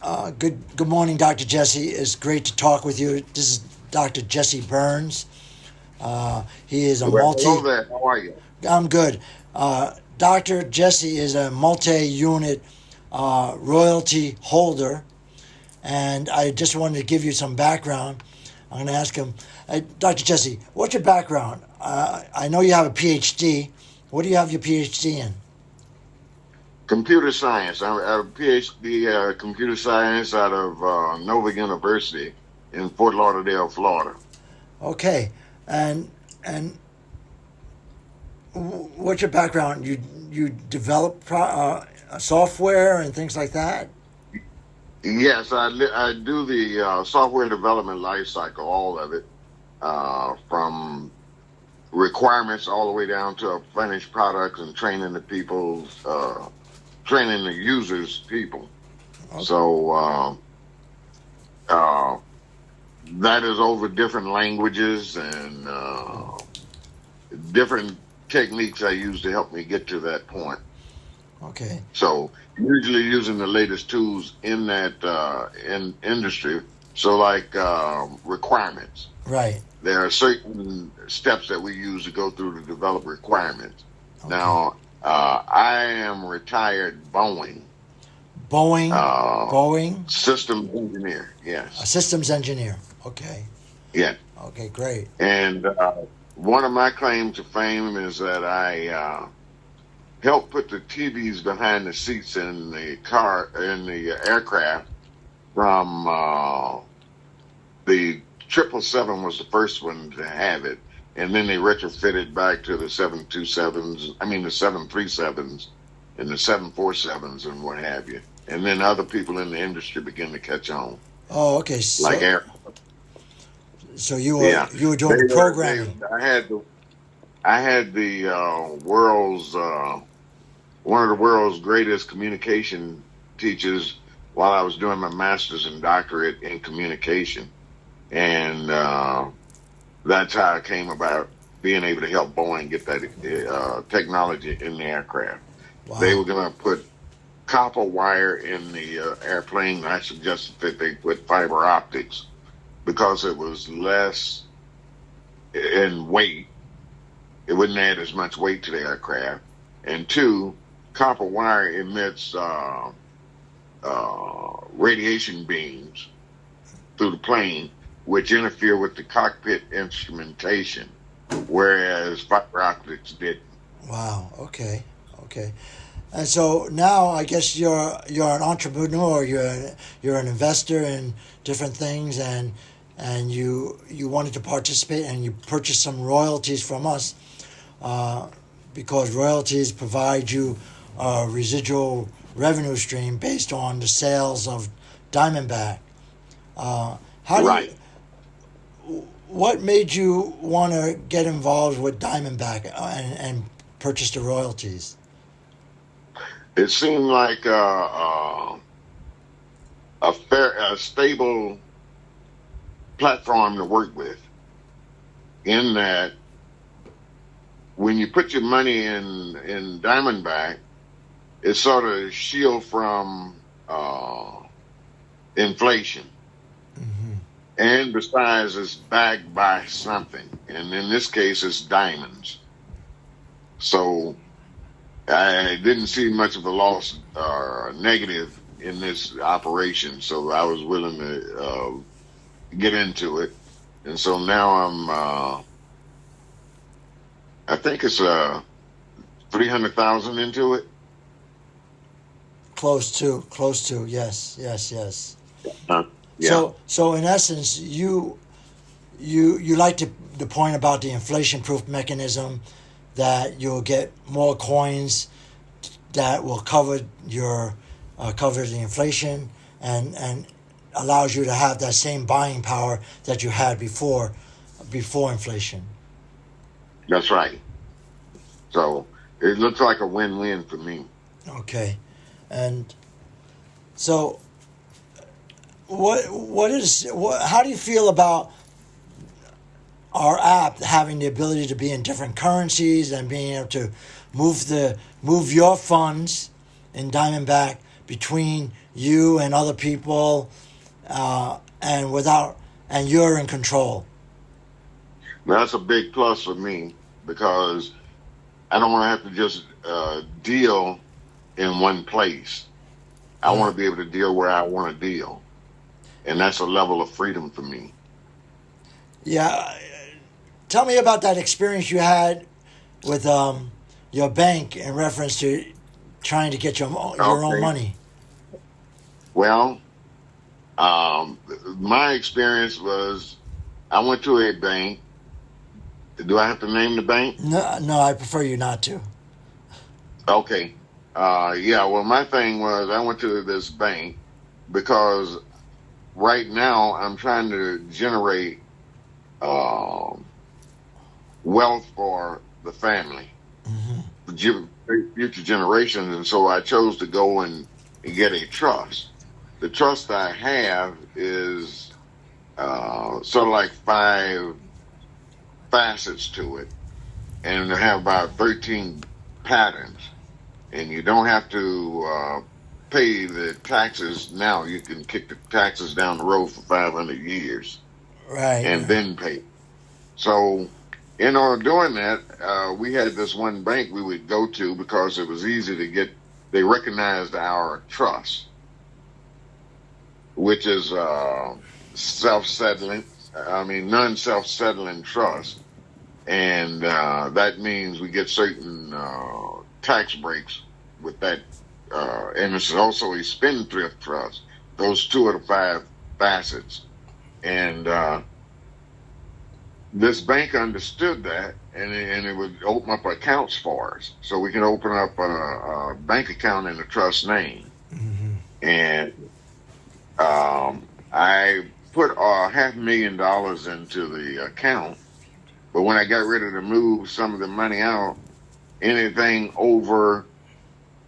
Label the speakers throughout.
Speaker 1: Good morning, Dr. Jesse. It's great to talk with you. This is Dr. Jesse Burns. He is a
Speaker 2: Well, hello
Speaker 1: multi.
Speaker 2: there. How are you?
Speaker 1: I'm good. Dr. Jesse is a multi-unit royalty holder, and I just wanted to give you some background. I'm going to ask him, Dr. Jesse, what's your background? I know you have a PhD. What do you have your PhD in?
Speaker 2: Computer science. I have a PhD computer science out of Nova University in Fort Lauderdale, Florida.
Speaker 1: Okay, and what's your background? You develop software and things like that.
Speaker 2: Yes, I do the software development life cycle, all of it, from requirements all the way down to a finished product and training the people, training the users, people.
Speaker 1: Okay.
Speaker 2: So uh, that is over different languages and different techniques I use to help me get to that point.
Speaker 1: Okay.
Speaker 2: So usually using the latest tools in that in industry. So like requirements.
Speaker 1: Right.
Speaker 2: There are certain steps that we use to go through to develop requirements.
Speaker 1: Okay.
Speaker 2: Now I am retired Boeing
Speaker 1: Boeing.
Speaker 2: uh,
Speaker 1: Boeing.
Speaker 2: systems engineer.
Speaker 1: A
Speaker 2: Yes,
Speaker 1: systems engineer. Okay.
Speaker 2: yeah.
Speaker 1: Okay. Great.
Speaker 2: And one of my claims to fame is that I helped put the TVs behind the seats in the car in the aircraft from the 777 was the first one to have it, and then they retrofitted back to the 727s. I mean the 737s and the 747s and what have you. And then other people in the industry began to catch on,
Speaker 1: Oh, okay.
Speaker 2: like air.
Speaker 1: So you were
Speaker 2: Yeah,
Speaker 1: you were
Speaker 2: they
Speaker 1: doing the
Speaker 2: were. They
Speaker 1: programming.
Speaker 2: I had the world's one of the world's greatest communication teachers while I was doing my master's and doctorate in communication, and that's how I came about being able to help Boeing get that technology in the aircraft. They
Speaker 1: Wow.
Speaker 2: were going to put copper wire in the airplane. I suggested that they put fiber optics because it was less in weight. It wouldn't add as much weight to the aircraft. And two, copper wire emits radiation beams through the plane, which interfere with the cockpit instrumentation, whereas fiber optics didn't.
Speaker 1: Wow. Okay. Okay. And so now I guess you're an entrepreneur. You're an investor in different things, and you wanted to participate, and you purchased some royalties from us, uh, because royalties provide you a residual revenue stream based on the sales of Diamondback. How do you?
Speaker 2: Right.
Speaker 1: What made you want to get involved with Diamondback and purchase the royalties?
Speaker 2: It seemed like a stable platform to work with. In that, when you put your money in Diamondback, it's sort of shield from inflation.
Speaker 1: Hmm.
Speaker 2: And besides, it's backed by something. And in this case, it's diamonds. So I didn't see much of a loss or negative in this operation. So I was willing to get into it. And so now I think it's 300,000 into it.
Speaker 1: Close to, yes, yes, yes.
Speaker 2: Uh, yeah,
Speaker 1: So in essence, you like the point about the inflation-proof mechanism, that you'll get more coins that will cover the inflation, and allows you to have that same buying power that you had before inflation.
Speaker 2: that's right. So it looks like a win-win for me.
Speaker 1: Okay, and so how do you feel about our app having the ability to be in different currencies and being able to move your funds in Diamondback between you and other people, and you're in control.
Speaker 2: That's a big plus for me because I don't want to have to just deal in one place. I want to be able to deal where I want to deal. And that's a level of freedom for me.
Speaker 1: Yeah. Tell me about that experience you had with your bank in reference to trying to get your own money.
Speaker 2: Well, my experience was I went to a bank. Do I have to name the bank?
Speaker 1: No, I prefer you not to.
Speaker 2: Okay. Yeah, well, my thing was I went to this bank because right now I'm trying to generate wealth for the family, future generations. And so I chose to go and get a trust. The trust I have is sort of like 5 facets to it, and I have about 13 patterns. And you don't have to pay the taxes now. You can kick the taxes down the road for 500 years,
Speaker 1: right?
Speaker 2: And then pay. So, in order doing that, we had this one bank we would go to because it was easy to get. They recognized our trust, which is self-settling. Non-self-settling trust, and that means we get certain tax breaks with that, and it's also a spendthrift trust. Those 2 of the 5 facets, and this bank understood that, and it would open up accounts for us, so we can open up a bank account in the trust name. And I put $500,000 into the account, but when I got ready to move some of the money out, anything over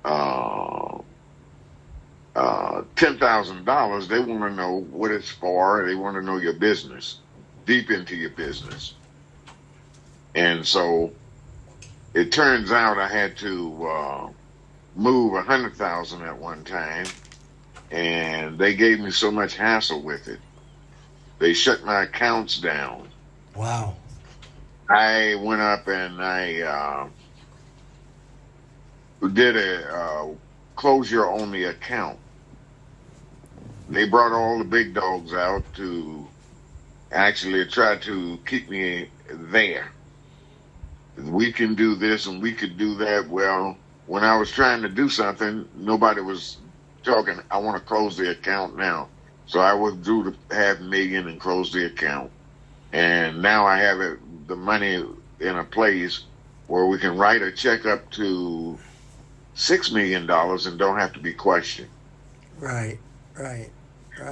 Speaker 2: $10,000, they want to know what it's for. They want to know your business, deep into your business. And so it turns out I had to move $100,000 at one time, and they gave me so much hassle with it. They shut my accounts down.
Speaker 1: Wow.
Speaker 2: I went up and I did a closure-only account. They brought all the big dogs out to actually try to keep me there. We can do this and we could do that. Well, when I was trying to do something, nobody was talking, I want to close the account now. So I withdrew the $500,000 and closed the account. And now I have the money in a place where we can write a check up to $6 million and don't have to be questioned.
Speaker 1: Right.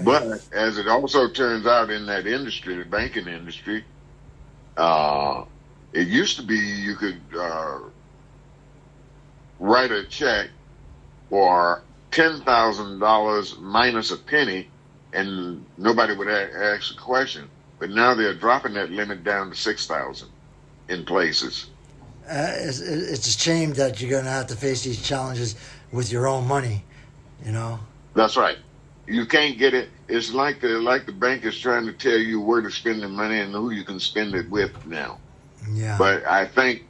Speaker 2: But as it also turns out in that industry, the banking industry, it used to be you could write a check for $10,000 minus a penny, and nobody would ask a question. But now they're dropping that limit down to $6,000 in places.
Speaker 1: It's a shame that you're going to have to face these challenges with your own money, you know.
Speaker 2: That's right. You can't get it. It's like the bank is trying to tell you where to spend the money and who you can spend it with now.
Speaker 1: Yeah.
Speaker 2: But I think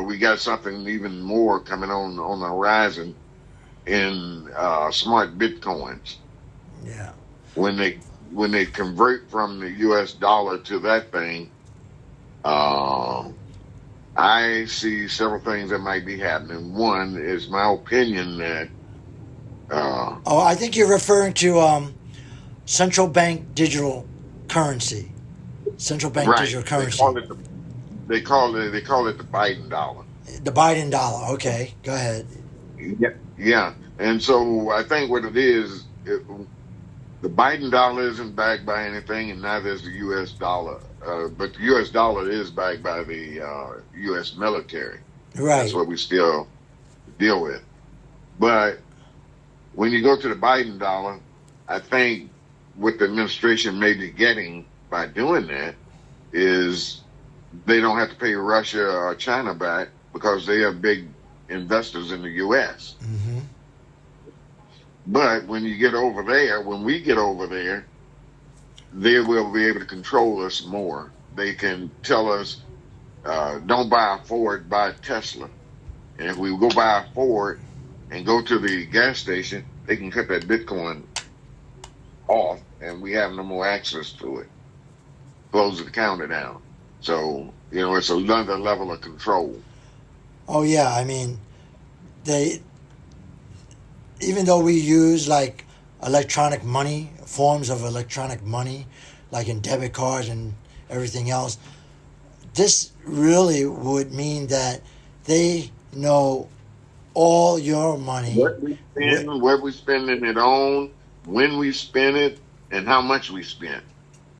Speaker 2: we got something even more coming on the horizon in smart bitcoins.
Speaker 1: Yeah.
Speaker 2: When they convert from the U.S. dollar to that thing, I see several things that might be happening. One is my opinion that.
Speaker 1: I think you're referring to central bank digital currency. Central bank digital currency.
Speaker 2: They call it the Biden dollar.
Speaker 1: The Biden dollar. Okay, go ahead.
Speaker 2: Yeah. And so I think what it is, the Biden dollar isn't backed by anything, and neither is the U.S. dollar. But the U.S. dollar is backed by the U.S. military.
Speaker 1: Right.
Speaker 2: That's what we still deal with. But when you go to the Biden dollar, I think what the administration may be getting by doing that is they don't have to pay Russia or China back because they are big investors in the U.S. But when you get over there, when we get over there, they will be able to control us more. They can tell us, don't buy a Ford, buy a Tesla. And if we go buy a Ford and go to the gas station, they can cut that Bitcoin off and we have no more access to it. Close the counter down. So, it's another level of control.
Speaker 1: Oh yeah, I mean, they even though we use like electronic money, forms of electronic money, like in debit cards and everything else, this really would mean that they know all your money.
Speaker 2: What we
Speaker 1: Wh-
Speaker 2: spend, what we spending it on, when we spend it, and how much we spent.